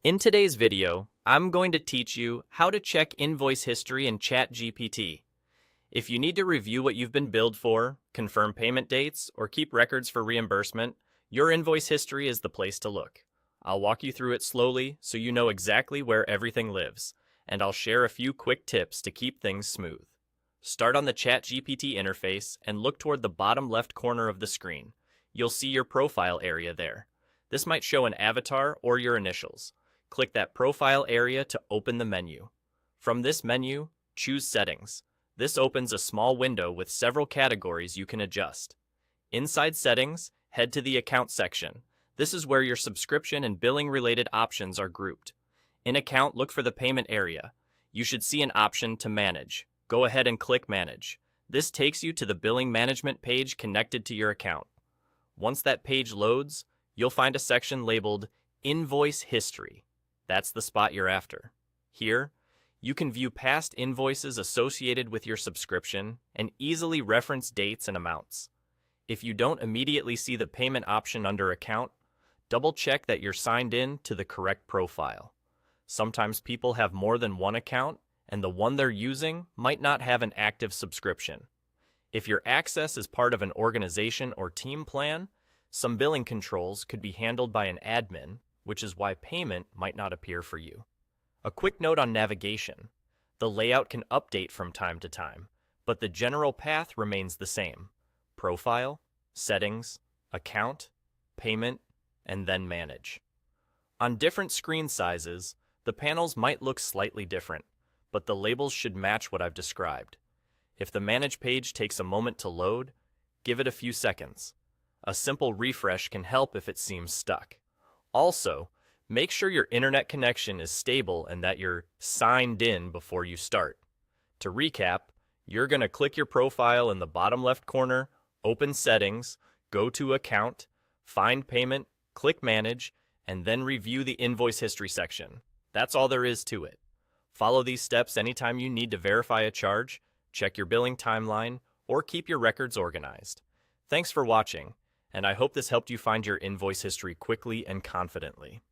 In today's video, I'm going to teach you how to check invoice history in ChatGPT. If you need to review what you've been billed for, confirm payment dates, or keep records for reimbursement, your invoice history is the place to look. I'll walk you through it slowly so you know exactly where everything lives, and I'll share a few quick tips to keep things smooth. Start on the ChatGPT interface and look toward the bottom left corner of the screen. You'll see your profile area there. This might show an avatar or your initials. Click that profile area to open the menu. From this menu, choose Settings. This opens a small window with several categories you can adjust. Inside Settings, head to the Account section. This is where your subscription and billing-related options are grouped. In Account, look for the Payment area. You should see an option to Manage. Go ahead and click Manage. This takes you to the billing management page connected to your account. Once that page loads, you'll find a section labeled Invoice History. That's the spot you're after. Here, you can view past invoices associated with your subscription and easily reference dates and amounts. If you don't immediately see the payment option under Account, double-check that you're signed in to the correct profile. Sometimes people have more than one account, and the one they're using might not have an active subscription. If your access is part of an organization or team plan, some billing controls could be handled by an admin, which is why payment might not appear for you. A quick note on navigation. The layout can update from time to time, but the general path remains the same. Profile, Settings, Account, Payment, and then Manage. On different screen sizes, the panels might look slightly different, but the labels should match what I've described. If the Manage page takes a moment to load, give it a few seconds. A simple refresh can help if it seems stuck. Also, make sure your internet connection is stable and that you're signed in before you start. To recap, you're going to click your profile in the bottom left corner, open Settings, go to Account, find Payment, click Manage, and then review the Invoice History section. That's all there is to it. Follow these steps anytime you need to verify a charge, check your billing timeline, or keep your records organized. Thanks for watching, and I hope this helped you find your invoice history quickly and confidently.